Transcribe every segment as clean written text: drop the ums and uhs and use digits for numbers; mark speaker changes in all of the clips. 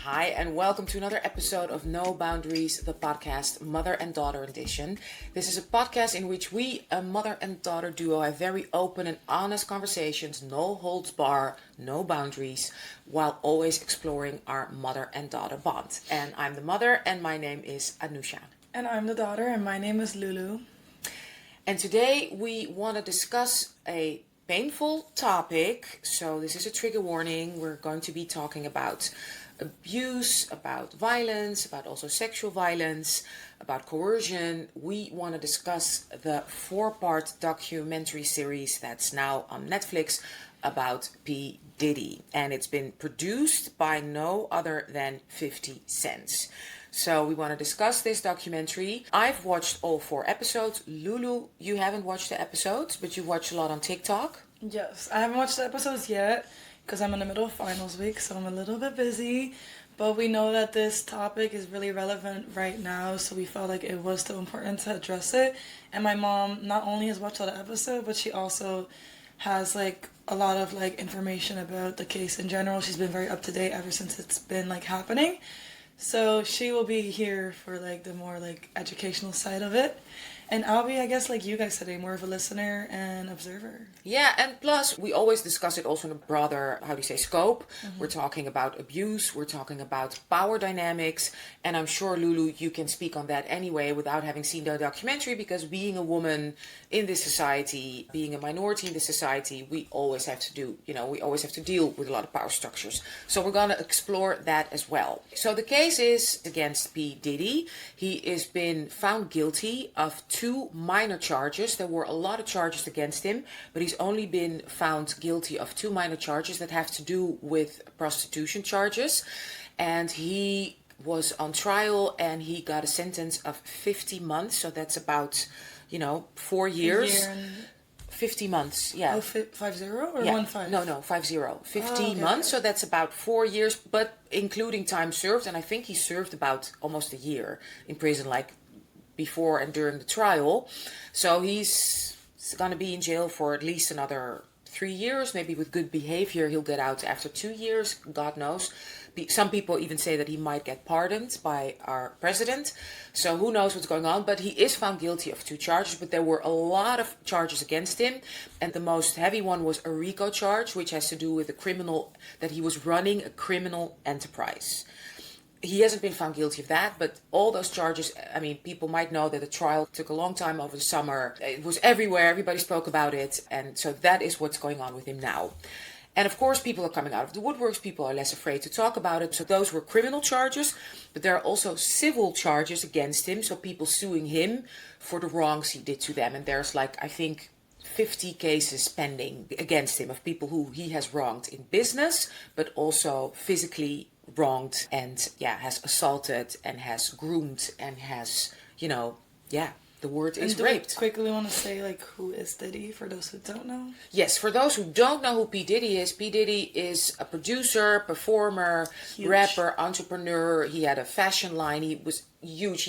Speaker 1: Hi, and welcome to another episode of No Boundaries, the podcast, Mother and Daughter Edition. This is a podcast in which we, a mother and daughter duo, have very open and honest conversations, no holds bar, no boundaries, while always exploring our mother and daughter bond. And I'm the mother, and my name is Anusha.
Speaker 2: And I'm the daughter, and my name is Lulu.
Speaker 1: And today we want to discuss a painful topic. So this is a trigger warning. We're going to be talking about abuse, about violence, about also sexual violence, about coercion. We want to discuss the 4-part documentary series that's now on Netflix about P. Diddy. And it's been produced by no other than 50 Cent. So we want to discuss this documentary. I've watched all 4 episodes. Lulu, you haven't watched the episodes, but you watch a lot on TikTok.
Speaker 2: Yes, I haven't watched the episodes yet because I'm in the middle of finals week, so I'm a little bit busy. But we know that this topic is really relevant right now, so we felt like it was still important to address it. And my mom not only has watched all the episodes, but she also has like a lot of like information about the case in general. She's been very up to date ever since it's been like happening. So she will be here for like the more like educational side of it. And I'll be, I guess, like you guys today, more of a listener and observer.
Speaker 1: Yeah, and plus, we always discuss it also in a broader, scope. Mm-hmm. We're talking about abuse, we're talking about power dynamics, and I'm sure, Lulu, you can speak on that anyway without having seen the documentary, because being a woman in this society, being a minority in this society, we always have to deal with a lot of power structures. So we're going to explore that as well. So the case is against P. Diddy. He has been found guilty of 2 minor charges. There were a lot of charges against him, but he's only been found guilty of 2 minor charges that have to do with prostitution charges. And he was on trial and he got a sentence of 50 months. So that's about, 4 years. 50 months, yeah.
Speaker 2: Oh, 50 or
Speaker 1: yeah.
Speaker 2: 15?
Speaker 1: No, 50. 50 months, so that's about 4 years, but including time served. And I think he served about almost a year in prison, like before and during the trial. So he's going to be in jail for at least another 3 years. Maybe with good behavior he'll get out after 2 years, God knows. Some people even say that he might get pardoned by our president. So who knows what's going on. But he is found guilty of 2 charges. But there were a lot of charges against him. And the most heavy one was a RICO charge, which has to do with that he was running a criminal enterprise. He hasn't been found guilty of that, but all those charges, people might know that the trial took a long time over the summer. It was everywhere. Everybody spoke about it. And so that is what's going on with him now. And of course, people are coming out of the woodworks. People are less afraid to talk about it. So those were criminal charges, but there are also civil charges against him. So people suing him for the wrongs he did to them. And there's 50 cases pending against him of people who he has wronged in business, but also physically wronged and has assaulted and has groomed and has, the word is raped.
Speaker 2: Quickly want to say who is Diddy for those who don't know?
Speaker 1: Yes, for those who don't know who P. Diddy is a producer, performer, rapper, entrepreneur. He had a fashion line. He was huge.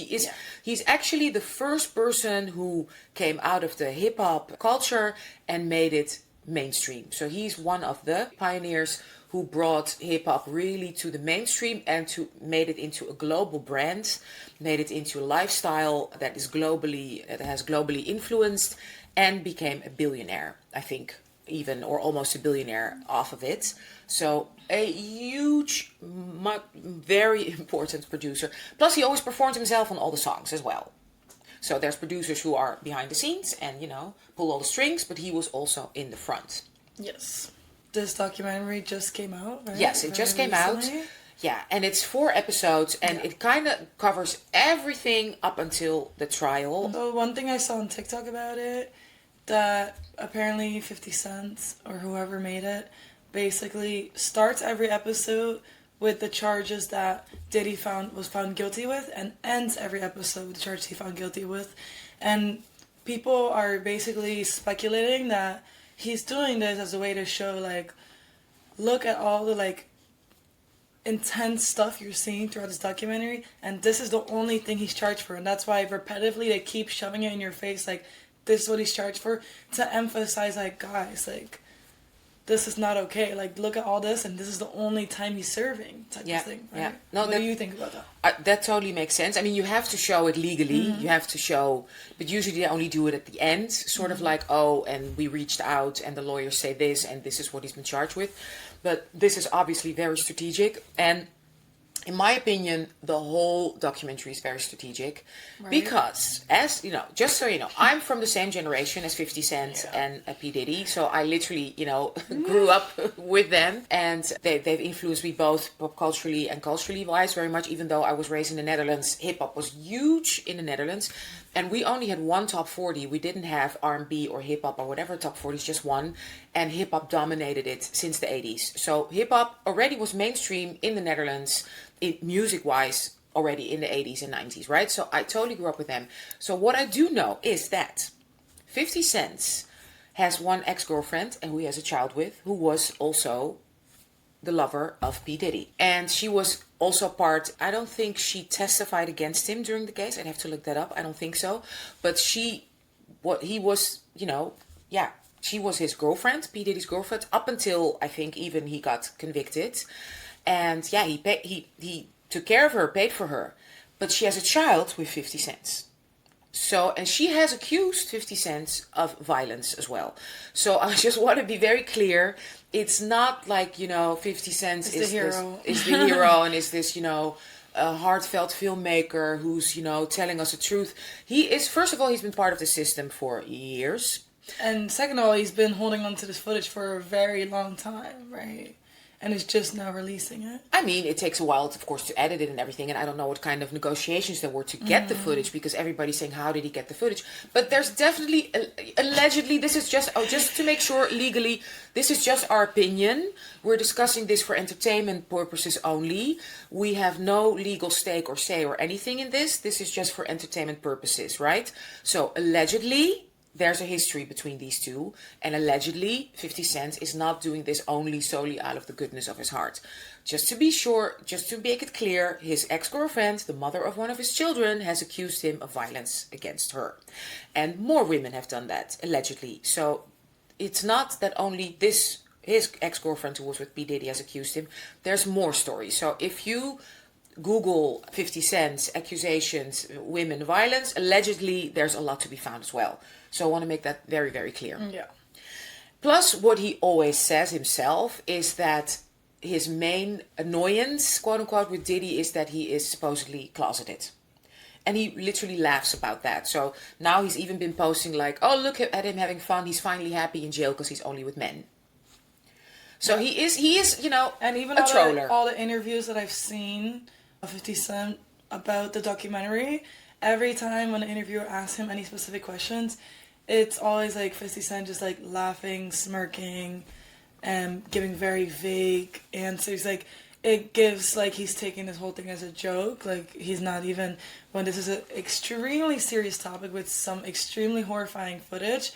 Speaker 1: He's actually the first person who came out of the hip hop culture and made it mainstream. So he's one of the pioneers who brought hip-hop really to the mainstream and made it into a global brand, made it into a lifestyle that has globally influenced, and became a billionaire, I think, even, or almost a billionaire off of it. So a huge, very important producer. Plus he always performed himself on all the songs as well. So there's producers who are behind the scenes and, pull all the strings, but he was also in the front.
Speaker 2: Yes. This documentary just came out, right?
Speaker 1: Yes, it just came out. Yeah, and it's 4 episodes, and it kind of covers everything up until the trial.
Speaker 2: So one thing I saw on TikTok about it, that apparently 50 Cent or whoever made it basically starts every episode with the charges that Diddy was found guilty with, and ends every episode with the charges he found guilty with. And people are basically speculating that he's doing this as a way to show, look at all the, intense stuff you're seeing throughout this documentary, and this is the only thing he's charged for. And that's why repetitively they keep shoving it in your face, this is what he's charged for, to emphasize, guys, this is not okay. Like, look at all this, and this is the only time he's serving, type of thing. Right?
Speaker 1: Yeah. No,
Speaker 2: what do you think about that?
Speaker 1: That totally makes sense. I mean, you have to show it legally.
Speaker 2: Mm-hmm.
Speaker 1: You have to show, but usually they only do it at the end, sort of like, oh, and we reached out, and the lawyers say this, and this is what he's been charged with. But this is obviously very strategic, and in my opinion, the whole documentary is very strategic, because, as you know, just so you know, I'm from the same generation as 50 Cent and P. Diddy, so I literally, grew up with them, and they've influenced me both pop culturally and culturally wise very much. Even though I was raised in the Netherlands, hip hop was huge in the Netherlands, and we only had one top 40. We didn't have R&B or hip hop or whatever top 40s, just one, and hip hop dominated it since the 80s. So hip hop already was mainstream in the Netherlands, music-wise, already in the 80s and 90s, right? So I totally grew up with them. So what I do know is that 50 Cent has one ex-girlfriend, and who he has a child with, who was also the lover of P. Diddy. And she was also part, I don't think she testified against him during the case. I'd have to look that up. I don't think so. But she was his girlfriend, P. Diddy's girlfriend, up until, I think, even he got convicted. And yeah, he took care of her, paid for her. But she has a child with 50 Cent. So, and she has accused 50 Cent of violence as well. So I just want to be very clear. It's not like, 50 Cent is the hero and is this, a heartfelt filmmaker who's, telling us the truth. He is, first of all, he's been part of the system for years.
Speaker 2: And second of all, he's been holding on to this footage for a very long time, right? And is just now releasing it.
Speaker 1: I mean, it takes a while, of course, to edit it and everything. And I don't know what kind of negotiations there were to get the footage, because everybody's saying, how did he get the footage? But there's definitely, allegedly, this is just to make sure legally, this is just our opinion. We're discussing this for entertainment purposes only. We have no legal stake or say or anything in this. This is just for entertainment purposes, right? So allegedly, there's a history between these two, and allegedly 50 Cent is not doing this solely out of the goodness of his heart. Just to be sure, just to make it clear, his ex-girlfriend, the mother of one of his children, has accused him of violence against her. And more women have done that, allegedly. So it's not that only his ex-girlfriend who was with P. Diddy has accused him. There's more stories. So if you Google 50 Cent's accusations, women violence, allegedly there's a lot to be found as well. So I want to make that very, very clear.
Speaker 2: Yeah.
Speaker 1: Plus, what he always says himself is that his main annoyance, quote unquote, with Diddy is that he is supposedly closeted. And he literally laughs about that. So now he's even been posting like, oh, look at him having fun. He's finally happy in jail because he's only with men. So he is,
Speaker 2: and even
Speaker 1: a troller.
Speaker 2: All the interviews that I've seen of 50 Cent about the documentary, every time when an interviewer asks him any specific questions, it's always like 50 Cent just like laughing, smirking, and giving very vague answers. Like, it gives like he's taking this whole thing as a joke. Like, he's not even, when this is an extremely serious topic with some extremely horrifying footage.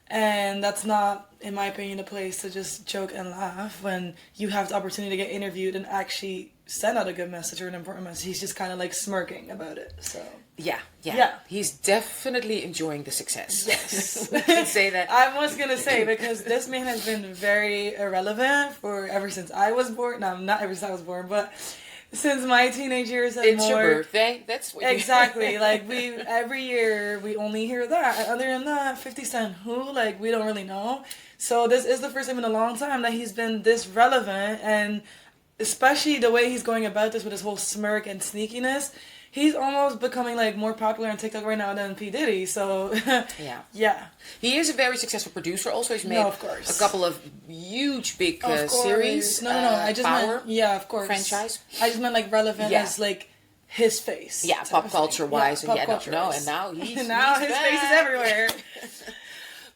Speaker 2: And that's not, in my opinion, a place to just joke and laugh when you have the opportunity to get interviewed and actually send out a good message or an important message. He's just kind of like smirking about it. So
Speaker 1: yeah. He's definitely enjoying the success.
Speaker 2: Yes.
Speaker 1: We can say that.
Speaker 2: I was going to say, because this man has been very irrelevant for ever since I was born. No, not ever since I was born, but since my teenage years and
Speaker 1: it's
Speaker 2: more.
Speaker 1: Your birthday. That's what
Speaker 2: exactly. Like, we every year we only hear that. And other than that, 50 Cent who? Like, we don't really know. So this is the first time in a long time that he's been this relevant, and especially the way he's going about this with his whole smirk and sneakiness. He's almost becoming like more popular on TikTok right now than P. Diddy. So yeah.
Speaker 1: He is a very successful producer. Also, he's made
Speaker 2: of course.
Speaker 1: a couple of huge big series.
Speaker 2: No. I just meant of course.
Speaker 1: Franchise.
Speaker 2: I just meant like relevant as like his face.
Speaker 1: Yeah, pop culture wise, and and now his face is everywhere.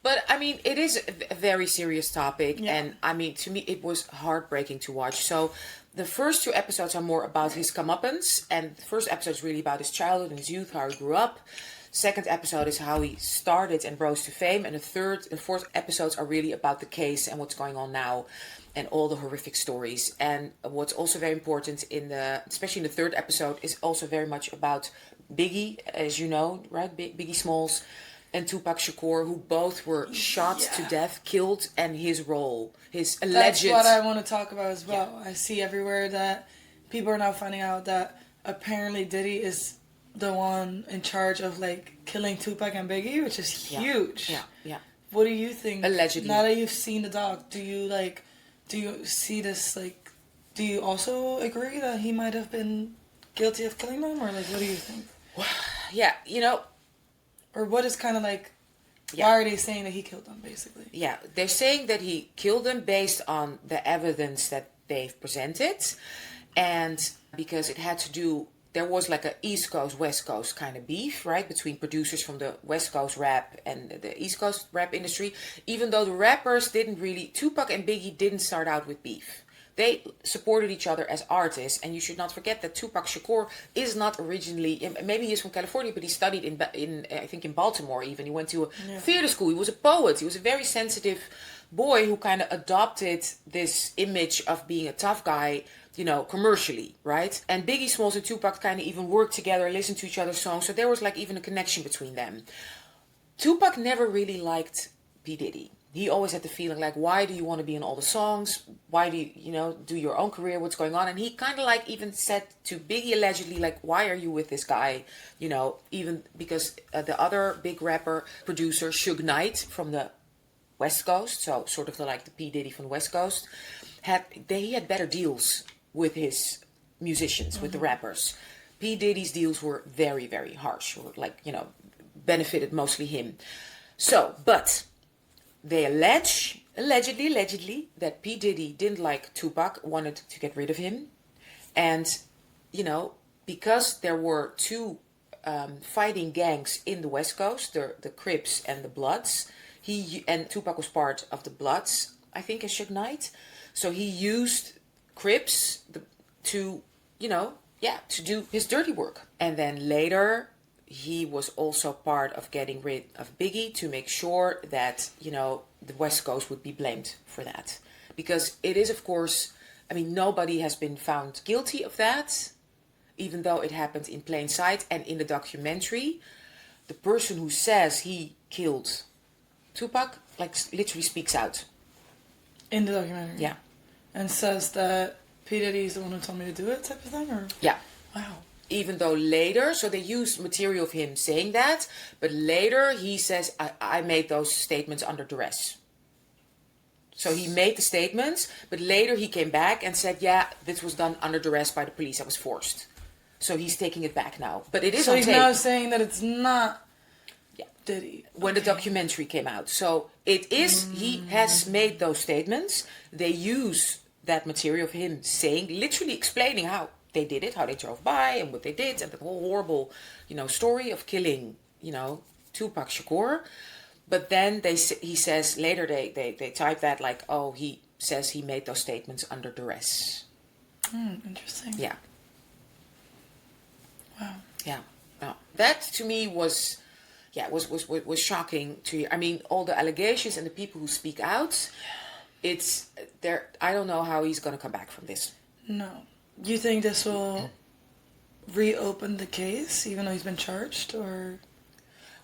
Speaker 1: But I mean, it is a very serious topic, and I mean, to me, it was heartbreaking to watch. So the first two episodes are more about his comeuppance, and the first episode is really about his childhood and his youth, how he grew up. Second episode is how he started and rose to fame, and the third and fourth episodes are really about the case and what's going on now, and all the horrific stories. And what's also very important especially in the third episode, is also very much about Biggie, as you know, right? Biggie Smalls. and Tupac Shakur, who both were shot to death, killed, and his role, his alleged...
Speaker 2: That's what I want to talk about as well. Yeah. I see everywhere that people are now finding out that apparently Diddy is the one in charge of, like, killing Tupac and Biggie, which is huge.
Speaker 1: Yeah.
Speaker 2: What do you think?
Speaker 1: Allegedly.
Speaker 2: Now that you've seen the doc, do you see this, like, do you also agree that he might have been guilty of killing them? Or, like, what do you think?
Speaker 1: Yeah, you know...
Speaker 2: Or what is kind of like... Why are they saying that he killed them, basically? Yeah,
Speaker 1: they're saying that he killed them based on the evidence that they've presented. And because it had to do... There was like a East Coast, West Coast kind of beef, right? Between producers from the West Coast rap and the East Coast rap industry. Even though the rappers didn't really... Tupac and Biggie didn't start out with beef. They supported each other as artists. And you should not forget that Tupac Shakur is not originally... Maybe he's from California, but he studied in I think in Baltimore even. He went to a theater school. He was a poet. He was a very sensitive boy who kind of adopted this image of being a tough guy, you know, commercially, right? And Biggie Smalls and Tupac kind of even worked together, listened to each other's songs. So there was like even a connection between them. Tupac never really liked P. Diddy. He always had the feeling like, why do you want to be in all the songs? Why do you, you know, do your own career? What's going on? And he kind of like even said to Biggie allegedly, like, why are you with this guy? You know, even because the other big rapper producer, Suge Knight from the West Coast, so sort of like the P. Diddy from the West Coast, he had better deals with his musicians, with the rappers. P. Diddy's deals were very, very harsh, or like, you know, benefited mostly him. So, but they allegedly, that P. Diddy didn't like Tupac, wanted to get rid of him. And, you know, because there were two fighting gangs in the West Coast, the Crips and the Bloods, and Tupac was part of the Bloods, I think, as Suge Knight. So he used Crips to, you know, to do his dirty work. And then later, he was also part of getting rid of Biggie to make sure that, you know, the West Coast would be blamed for that. Because it is, of course, I mean, nobody has been found guilty of that, even though it happened in plain sight. And in the documentary, the person who says he killed Tupac, like, literally speaks out.
Speaker 2: In the documentary?
Speaker 1: Yeah.
Speaker 2: And says that P. Diddy is the one who told me to do it, type of thing? Or?
Speaker 1: Yeah.
Speaker 2: Wow.
Speaker 1: Even though later, so they used material of him saying that, but later he says, I made those statements under duress. So he made the statements, but later he came back and said, yeah, this was done under duress by the police. I was forced. So he's taking it back now. But it is on tape. So he's
Speaker 2: now saying that it's not Diddy.
Speaker 1: When the documentary came out. So it is, he has made those statements. They use that material of him saying, literally explaining how they did it, how they drove by and what they did, and the whole horrible, you know, story of killing, you know, Tupac Shakur. But then he says later they type that like, oh, he says he made those statements under duress.
Speaker 2: Interesting.
Speaker 1: Yeah.
Speaker 2: Wow.
Speaker 1: Yeah. No. That to me was shocking to hear. I mean, all the allegations and the people who speak out, it's there. I don't know how he's going to come back from this.
Speaker 2: No. Do you think this will reopen the case, even though he's been charged, or?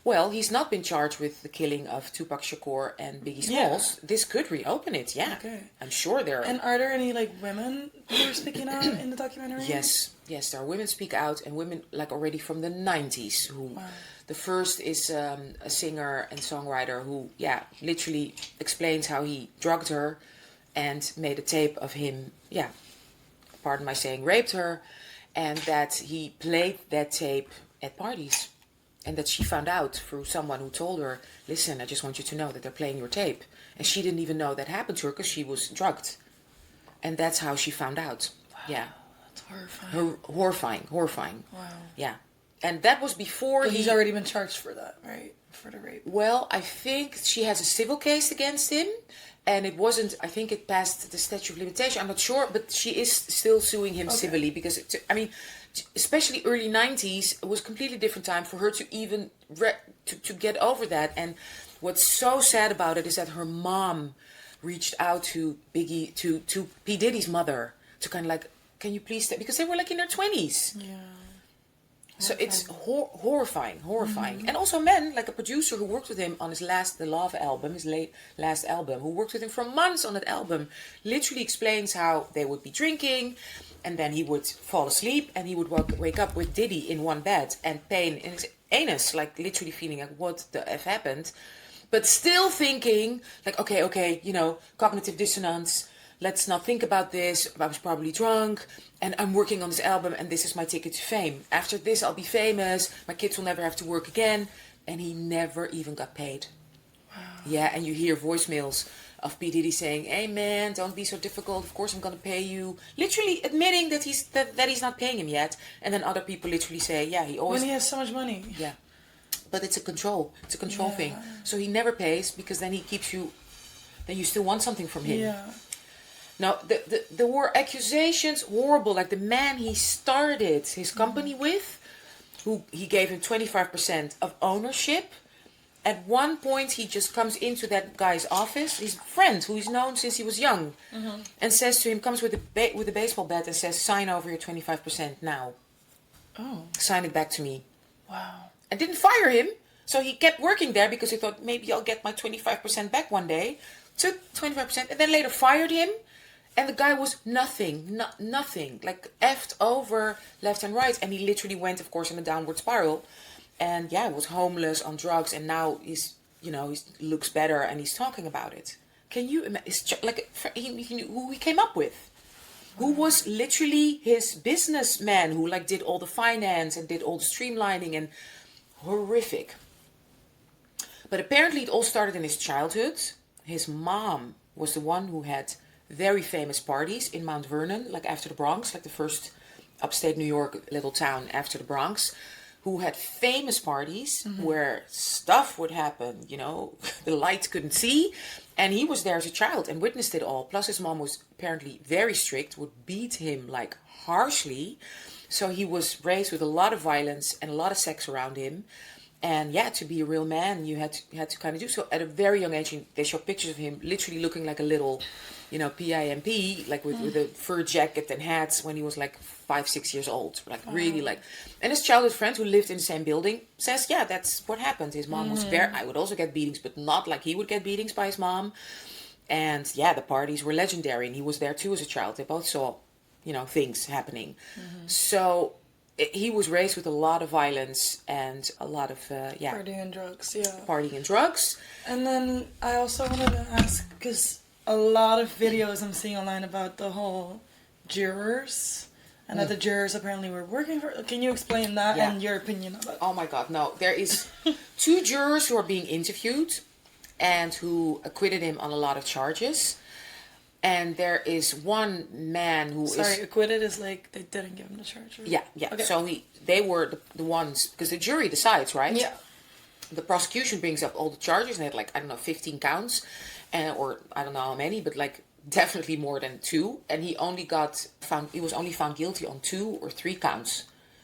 Speaker 1: Well, he's not been charged with the killing of Tupac Shakur and Biggie Smalls. This could reopen it, Okay. I'm sure there are.
Speaker 2: And are there any, like, women who are speaking out in the documentary?
Speaker 1: Yes, there are women speak out, and women, like, already from the 90s, who... Wow. The first is a singer and songwriter who, literally explains how he drugged her and made a tape of him, pardon my saying, raped her, and that he played that tape at parties. And that she found out through someone who told her, listen, I just want you to know that they're playing your tape. And she didn't even know that happened to her because she was drugged. And that's how she found out.
Speaker 2: Wow,
Speaker 1: yeah.
Speaker 2: That's
Speaker 1: horrifying. Wow. Yeah. And that was before
Speaker 2: he's already been charged for that, right? For the rape.
Speaker 1: Well, I think she has a civil case against him. And it wasn't, I think it passed the statute of limitation. I'm not sure, but she is still suing him civilly. Because, especially early 90s, it was a completely different time for her to even to get over that. And what's so sad about it is that her mom reached out to Biggie, to P. Diddy's mother, to kind of like, can you please stay? Because they were like in their 20s.
Speaker 2: Yeah.
Speaker 1: So it's horrifying. And also men, like a producer who worked with him on his last, the Love album, last album, who worked with him for months on that album, literally explains how they would be drinking, and then he would fall asleep, and he would wake up with Diddy in one bed, and pain in his anus, like literally feeling like, what the F happened? But still thinking, like, okay, cognitive dissonance, let's not think about this, I was probably drunk, and I'm working on this album, and this is my ticket to fame. After this, I'll be famous, my kids will never have to work again. And he never even got paid.
Speaker 2: Wow.
Speaker 1: Yeah, and you hear voicemails of P. Diddy saying, hey man, don't be so difficult, of course I'm gonna pay you. Literally admitting that he's not paying him yet. And then other people literally say, yeah, he always...
Speaker 2: When he has so much money.
Speaker 1: Yeah. But it's a control thing. So he never pays, because then he keeps you... Then you still want something from him.
Speaker 2: Yeah.
Speaker 1: Now, there were accusations, horrible, like the man he started his company with, who he gave him 25% of ownership. At one point, he just comes into that guy's office, his friend, who he's known since he was young, and says to him, comes with a baseball bat and says, sign over your 25% now.
Speaker 2: Oh.
Speaker 1: Sign it back to me.
Speaker 2: Wow.
Speaker 1: And didn't fire him, so he kept working there because he thought, maybe I'll get my 25% back one day. Took 25%, and then later fired him. And the guy was nothing, like effed over left and right. And he literally went, of course, in a downward spiral. And yeah, was homeless, on drugs. And now he looks better and he's talking about it. Can you imagine? It's like who he came up with. Who was literally his businessman who like did all the finance and did all the streamlining and horrific. But apparently it all started in his childhood. His mom was the one who had very famous parties in Mount Vernon, like after the Bronx, like the first upstate New York little town after the Bronx, who had famous parties where stuff would happen, the lights couldn't see. And he was there as a child and witnessed it all. Plus his mom was apparently very strict, would beat him like harshly. So he was raised with a lot of violence and a lot of sex around him. And yeah, to be a real man, you had to kind of do so. At a very young age, they show pictures of him literally looking like a little, PIMP, like with a fur jacket and hats when he was like 5-6 years old. Like really like, and his childhood friend who lived in the same building says, yeah, that's what happened. His mom was very, I would also get beatings, but not like he would get beatings by his mom. And yeah, the parties were legendary and he was there too as a child. They both saw, things happening. So he was raised with a lot of violence and a lot of,
Speaker 2: Partying and drugs, yeah.
Speaker 1: Partying and drugs.
Speaker 2: And then I also wanted to ask, because a lot of videos I'm seeing online about the whole jurors, and that the jurors apparently were working for... Can you explain that and your opinion about it?
Speaker 1: Oh my God, no. There is 2 jurors who are being interviewed and who acquitted him on a lot of charges. And there is one man who
Speaker 2: acquitted is like they didn't give him the charge. Right?
Speaker 1: Yeah.
Speaker 2: Okay.
Speaker 1: So they were the ones, because the jury decides, right?
Speaker 2: Yeah.
Speaker 1: The prosecution brings up all the charges, and they had 15 counts, or I don't know how many, but like definitely more than 2. And he was only found guilty on 2 or 3 counts,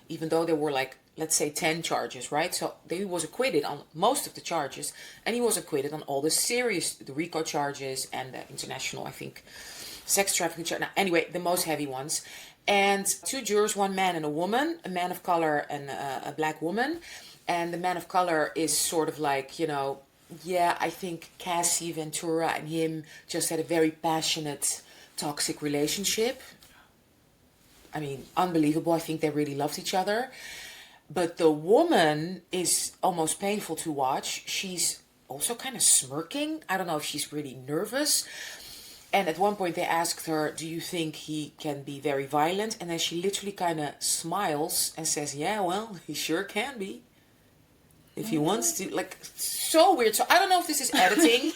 Speaker 1: even though there were like, let's say 10 charges, right? So he was acquitted on most of the charges, and he was acquitted on all the RICO charges and the international, I think, sex trafficking charge. Now, anyway, the most heavy ones. And 2 jurors, 1 man and a woman, a man of color and a black woman. And the man of color is sort of like, I think Cassie Ventura and him just had a very passionate, toxic relationship. I mean, unbelievable. I think they really loved each other. But the woman is almost painful to watch. She's also kind of smirking. I don't know if she's really nervous. And at one point they asked her, do you think he can be very violent? And then she literally kind of smiles and says, yeah, well, he sure can be. If he wants to. Like, so weird. So I don't know if this is editing.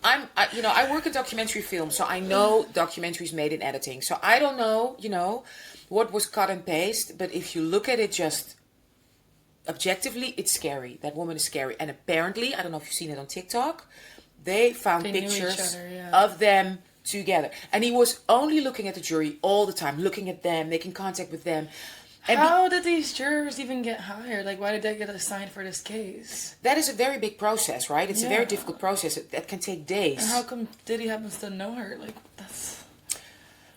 Speaker 1: I work in documentary film, so I know documentaries made in editing. So I don't know, what was cut and paste. But if you look at it just objectively, it's scary. That woman is scary. And apparently, I don't know if you've seen it on TikTok, they found pictures of them together. And he was only looking at the jury all the time, looking at them, making contact with them. And
Speaker 2: how did these jurors even get hired? Like, why did they get assigned for this case?
Speaker 1: That is a very big process, right? It's a very difficult process. That can take days.
Speaker 2: And how come Diddy happens to know her? Like, that's...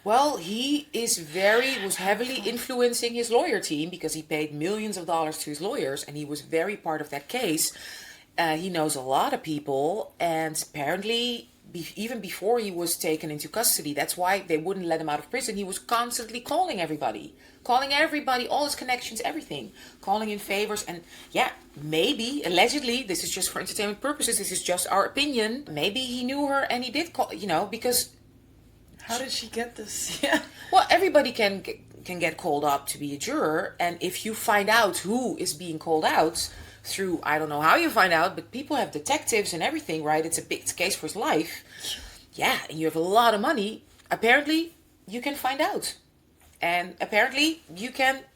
Speaker 1: Well, was heavily influencing his lawyer team because he paid millions of dollars to his lawyers, and he was very part of that case. He knows a lot of people, and apparently, even before he was taken into custody, that's why they wouldn't let him out of prison. He was constantly calling everybody, all his connections, everything, calling in favors. And yeah, maybe, allegedly, this is just for entertainment purposes, this is just our opinion. Maybe he knew her and he did call, because.
Speaker 2: How did she get this? Yeah.
Speaker 1: Well, everybody can get called up to be a juror, and if you find out who is being called out through, I don't know how you find out, but people have detectives and everything, right? It's a big case for his life. Yeah, and you have a lot of money. Apparently, you can find out. And apparently,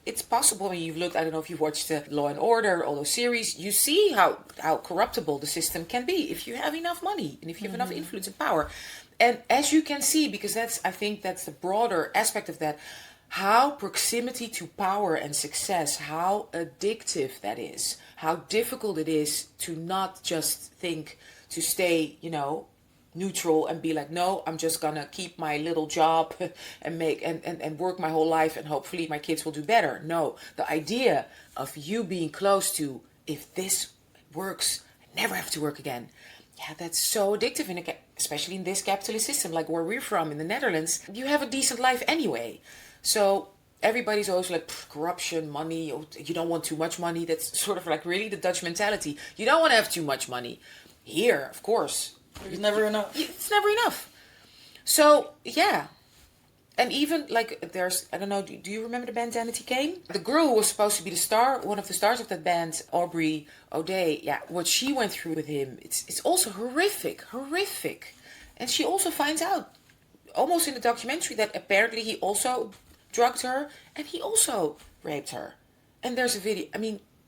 Speaker 1: it's possible. When you've looked, I don't know if you've watched Law and Order, all those series, you see how corruptible the system can be if you have enough money and if you have enough influence and power. And as you can see, because I think that's the broader aspect of that, how proximity to power and success, how addictive that is, how difficult it is to not just think to stay, neutral and be like, no, I'm just gonna keep my little job and make and work my whole life and hopefully my kids will do better. No, the idea of you being close to, if this works, I never have to work again. Yeah, that's so addictive, especially in this capitalist system, like where we're from in the Netherlands. You have a decent life anyway. So everybody's always like, corruption, money, you don't want too much money. That's sort of like really the Dutch mentality. You don't want to have too much money. Here, of course.
Speaker 2: There's never enough.
Speaker 1: It's never enough. So, yeah. And even, like, there's, I don't know, do you remember the band Danity Kane? The girl who was supposed to be the star, one of the stars of that band, Aubrey O'Day, yeah, what she went through with him, it's also horrific. And she also finds out, almost in the documentary, that apparently he also drugged her, and he also raped her. And there's a video,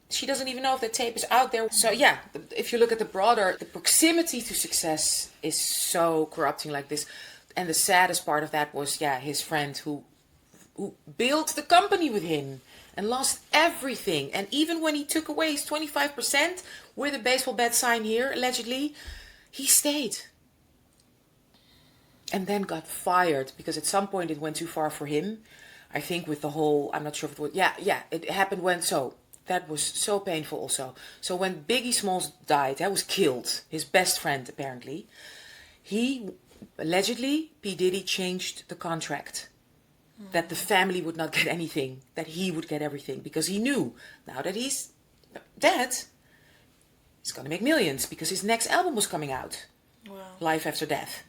Speaker 1: she doesn't even know if that tape is out there. So yeah, if you look at the proximity to success is so corrupting like this. And the saddest part of that was, his friend who built the company with him and lost everything. And even when he took away his 25% with a baseball bat sign here, allegedly, he stayed. And then got fired because at some point it went too far for him. I think with the whole, I'm not sure if it was, it happened that was so painful also. So when Biggie Smalls died, was killed, his best friend apparently, allegedly, P. Diddy changed the contract. That the family would not get anything, that he would get everything. Because he knew, now that he's dead, he's going to make millions. Because his next album was coming out. Wow. Life After Death.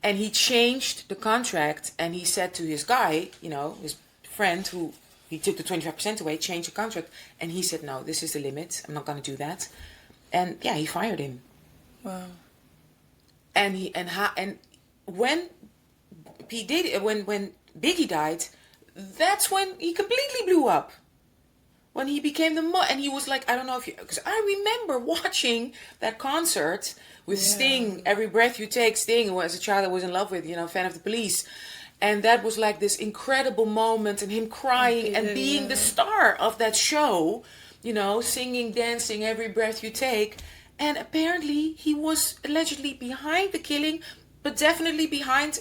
Speaker 1: And he changed the contract, and he said to his guy, his friend who he took the 25% away, changed the contract, and he said, no, this is the limit. I'm not going to do that. And he fired him.
Speaker 2: Wow.
Speaker 1: And when when Biggie died, that's when he completely blew up. When he became and he was like, I don't know if because I remember watching that concert with Sting, Every Breath You Take. Sting, who as a child I was in love with, fan of the Police. And that was like this incredible moment, and him crying and being the star of that show, singing, dancing, Every Breath You Take. And apparently he was allegedly behind the killing, but definitely behind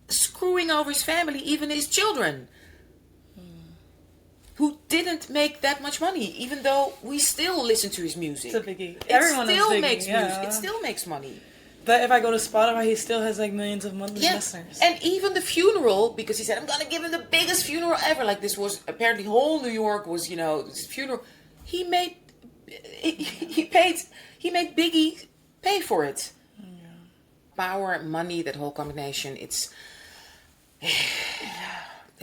Speaker 1: screwing over his family, even his children, who didn't make that much money, even though we still listen to his music.
Speaker 2: It's a biggie.
Speaker 1: Everyone makes music. It still makes money.
Speaker 2: But if I go to Spotify, he still has like millions of monthly listeners.
Speaker 1: And even the funeral, because he said, I'm going to give him the biggest funeral ever. Like this was, apparently whole New York was, this funeral. He made Biggie pay for it. Yeah. Power, money, that whole combination, it's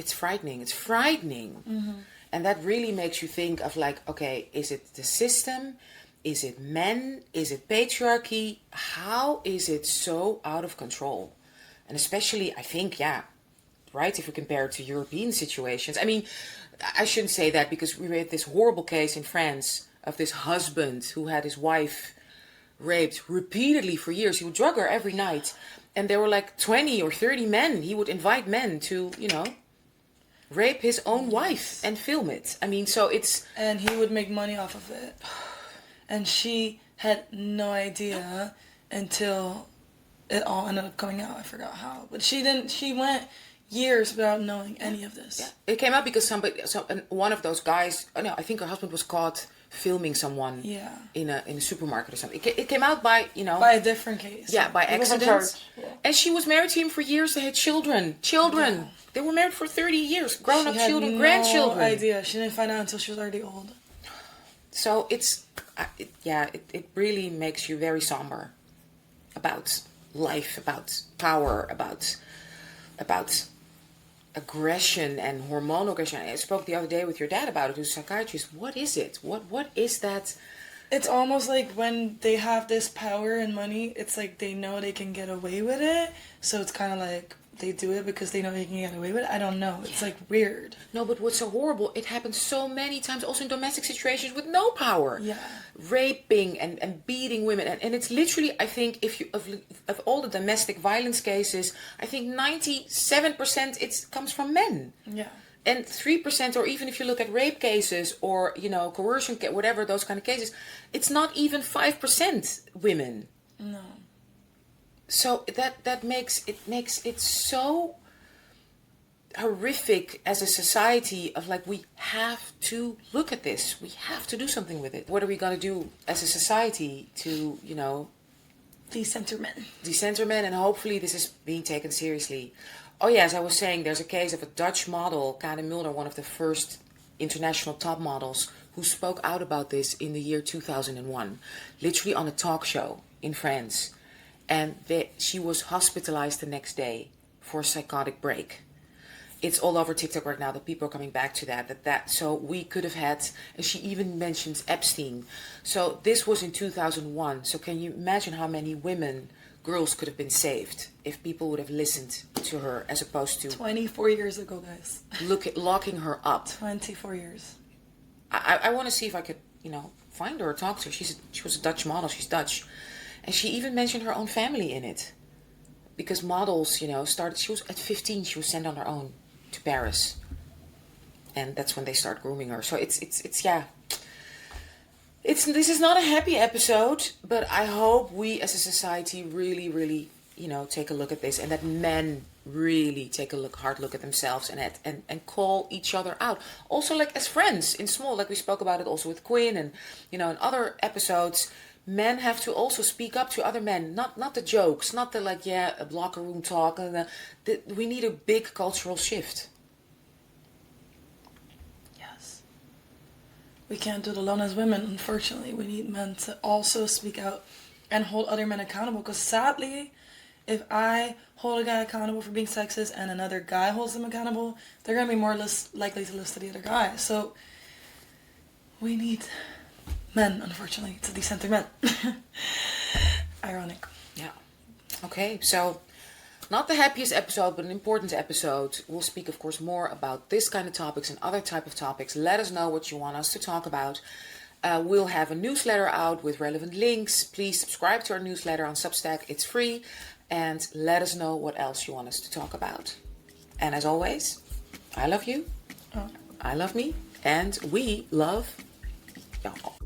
Speaker 1: frightening. It's frightening. Mm-hmm. And that really makes you think of like, okay, is it the system? Is it men? Is it patriarchy? How is it so out of control? And especially, I think, right, if we compare it to European situations. I shouldn't say that because we had this horrible case in France of this husband who had his wife raped repeatedly for years. He would drug her every night. And there were like 20 or 30 men. He would invite men to, rape his own wife and film it.
Speaker 2: And he would make money off of it. And she had no idea until it all ended up coming out. I forgot how, but she didn't. She went years without knowing any of this.
Speaker 1: Yeah. It came out because one of those guys, no, I think her husband was caught filming someone in a supermarket or something. It came out by
Speaker 2: by a different case.
Speaker 1: Yeah, by accident.
Speaker 2: Yeah.
Speaker 1: And she was married to him for years. They had children.
Speaker 2: Yeah.
Speaker 1: They were married for 30 years. Grown-up
Speaker 2: She had
Speaker 1: children,
Speaker 2: no
Speaker 1: grandchildren.
Speaker 2: idea. She didn't find out until she was already old.
Speaker 1: So it really makes you very somber about life, about power, about aggression and hormonal aggression. I spoke the other day with your dad about it, who's a psychiatrist. What is it? What is that?
Speaker 2: It's almost like when they have this power and money, it's like they know they can get away with it. So it's kind of like they do it because they know they can get away with it. I don't know. It's like weird.
Speaker 1: No, but what's so horrible, it happens so many times, also in domestic situations with no power.
Speaker 2: Yeah.
Speaker 1: Raping and beating women. And it's literally, I think, if you of all the domestic violence cases, I think 97% it comes from men.
Speaker 2: Yeah.
Speaker 1: And 3%, or even if you look at rape cases or, coercion, whatever, those kind of cases, it's not even 5% women.
Speaker 2: No.
Speaker 1: So that makes it so horrific as a society of like, we have to look at this. We have to do something with it. What are we going to do as a society to,
Speaker 2: Decenter men.
Speaker 1: decenter men, and hopefully this is being taken seriously. Oh yeah, as I was saying, there's a case of a Dutch model, Karen Mulder, one of the first international top models, who spoke out about this in the year 2001, literally on a talk show in France. And she was hospitalized the next day for a psychotic break. It's all over TikTok right now that people are coming back to that. So we could have had, and she even mentions Epstein. So this was in 2001. So can you imagine how many girls could have been saved if people would have listened to her, as opposed to
Speaker 2: 24 years ago, guys.
Speaker 1: locking her up.
Speaker 2: 24 years.
Speaker 1: I want to see if I could, find her or talk to her. She was a Dutch model. She's Dutch. And she even mentioned her own family in it. Because models, started, she was at 15, she was sent on her own to Paris. And that's when they start grooming her. So it's this is not a happy episode, but I hope we as a society really, really, take a look at this, and that men really take a hard look at themselves and call each other out. Also, like as friends in small, like we spoke about it also with Quinn and, in other episodes. Men have to also speak up to other men, not the jokes, not the a locker room talk. We need a big cultural shift.
Speaker 2: Yes. We can't do it alone as women, unfortunately. We need men to also speak out and hold other men accountable. Because sadly, if I hold a guy accountable for being sexist and another guy holds him accountable, they're going to be more likely to listen to the other guy. So we need men, unfortunately, to decenter men. Ironic.
Speaker 1: Yeah. Okay, so not the happiest episode, but an important episode. We'll speak, of course, more about this kind of topics and other type of topics. Let us know what you want us to talk about. We'll have a newsletter out with relevant links. Please subscribe to our newsletter on Substack. It's free. And let us know what else you want us to talk about. And as always, I love you. I love me. And we love y'all.